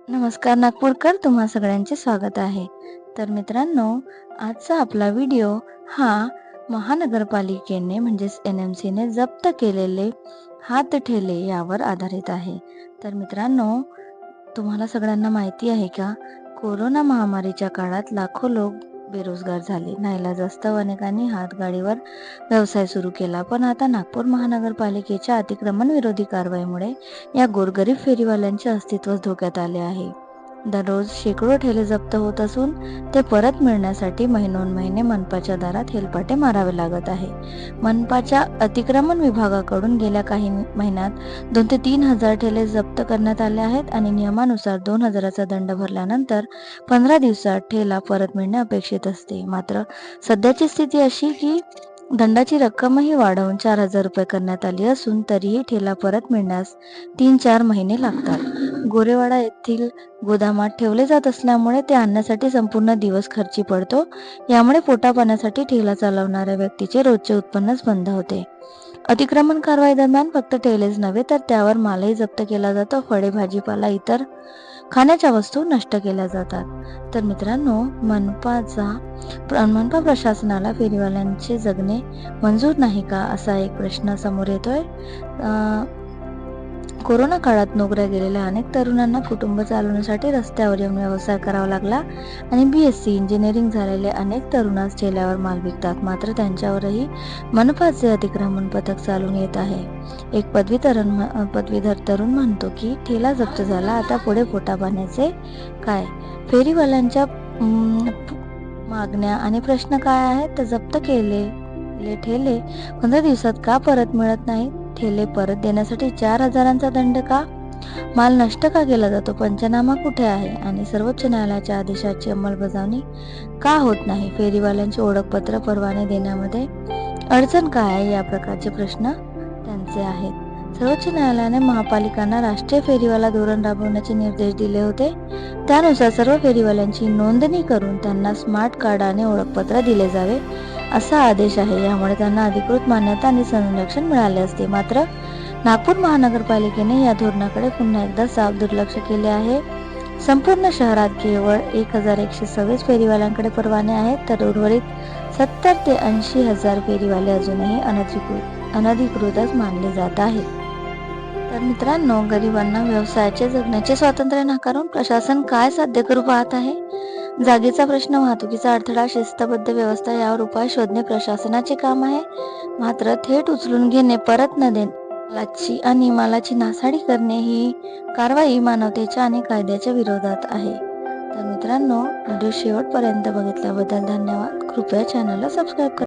नमस्कार नागपूरकर, तुम्हा सगळ्यांचे स्वागत आहे. तर मित्रांनो, आजचा आपला व्हिडिओ हा महानगरपालिकेने म्हणजेच NMCने जप्त केलेले हातठेले यावर आधारित आहे. तर मित्रांनो, तुम्हाला सगळ्यांना माहिती आहे का, कोरोना महामारीच्या काळात लाखो लोक बेरोजगार झाले. नाईलाजास्तव अनेकांनी हातगाडीवर व्यवसाय सुरू केला. पण आता नागपूर महानगरपालिकेच्या अतिक्रमण विरोधी कारवाईमुळे या गोरगरीब फेरीवाल्यांचे अस्तित्वच धोक्यात आले आहे. दररोज शेकडो ठेले जप्त होत असून ते परत मिळण्यासाठी महिनोन्महिने मनपाच्या दारात हेलपाटे मारावे लागत आहे. मनपाच्या अतिक्रमण विभागाकडून गेल्या काही महिन्यात 2 ते 3 हजार ठेले जप्त करण्यात आले आहेत आणि नियमानुसार 2,000चा दंड भरल्यानंतर 15 दिवसात ठेला परत मिळणे अपेक्षित असते. मात्र सध्याची स्थिती अशी की दंडाची रक्कमही वाढवून 4,000 रुपये करण्यात आली असून तरीही ठेला परत मिळण्यास 3-4 महिने लागतात. गोरेवाडा येथील गोदामात ठेवले जात असल्यामुळे ते आणण्यासाठी संपूर्ण दिवस खर्ची पडतो. यामुळे पोटापाण्यासाठी ठेला चालवणाऱ्या व्यक्तीचे रोजचे उत्पन्नच बंद होते. अतिक्रमण कारवाई दरम्यान फक्त ठेलेच नव्हे तर त्यावर मालही जप्त केला जातो. फळे, भाजीपाला, इतर खाण्याच्या वस्तू नष्ट केल्या जातात. तर मित्रांनो, मनपा प्रशासनाला फेरीवाल्यांचे जगणे मंजूर नाही का, असा एक प्रश्न समोर येतोय. कोरोना काळात नोकऱ्या गेलेल्या अनेक तरुणांना कुटुंब चालवण्यासाठी रस्त्यावर येऊन व्यवसाय करावा लागला आणि BSc इंजिनिअरिंग झालेले अनेक तरुण आज ठेल्यावर माल विकतात. मात्र त्यांच्यावरही मनपाचे अतिक्रमण पथक चालून येत आहे. एक पदवीधर तरुण म्हणतो की ठेला जप्त झाला, आता पुढे पोटापाण्याचे काय? फेरीवाल्यांच्या मागण्या आणि प्रश्न काय आहेत? तर जप्त केलेले ठेले 15 दिवसात का परत मिळत नाहीत? ठेले परत देण्यासाठी 4,000चा दंड का? माल नष्ट का केला जातो? पंचनामा कुठे आहे? आणि सर्वोच्च न्यायालयाच्या आदेशाची अंमलबजावणी का होत नाही? फेरीवाल्यांचे ओळखपत्र परवाने देण्यामध्ये अडचण काय आहे? या प्रकारचे प्रश्न त्यांचे आहेत. सर्वोच्च न्यायालयाने महापालिकांना राष्ट्रीय फेरीवाला धोरण राबवण्याचे निर्देश दिले होते. त्यानुसार सर्व फेरीवाल्यांची नोंदणी करून त्यांना स्मार्ट कार्ड आणि ओळखपत्र दिले जावे, असा आदेश आहे. यामुळे त्यांना अधिकृत मान्यता आणि संरक्षण मिळाले असते. मात्र नागपूर महानगरपालिकेने या धोरणाकडे पुन्हा एकदा साफ दुर्लक्ष केले आहे. संपूर्ण शहरात केवळ 1,126 फेरीवाल्यांकडे परवाने आहेत, तर उर्वरित 70 ते 80 हजार फेरीवाले अजूनही अनधिकृतच मानले जात आहेत. तर मित्रांनो, गरिबांना व्यवसायाचे जगण्याचे स्वातंत्र्य नाकारून प्रशासन काय साध्य करू पाहत आहे? जागेचा प्रश्न, वाहतुकीचा अडथळा, शिस्तबद्ध व्यवस्था यावर उपाय शोधणे प्रशासनाचे काम आहे. मात्र थेट उचलून घेणे, परत न देणे आणि मालाची नासाडी करणे ही कारवाई मानवतेच्या आणि कायद्याच्या विरोधात आहे. तर मित्रांनो, व्हिडिओ शेवटपर्यंत बघितल्याबद्दल धन्यवाद. कृपया चॅनलला सबस्क्राईब करा.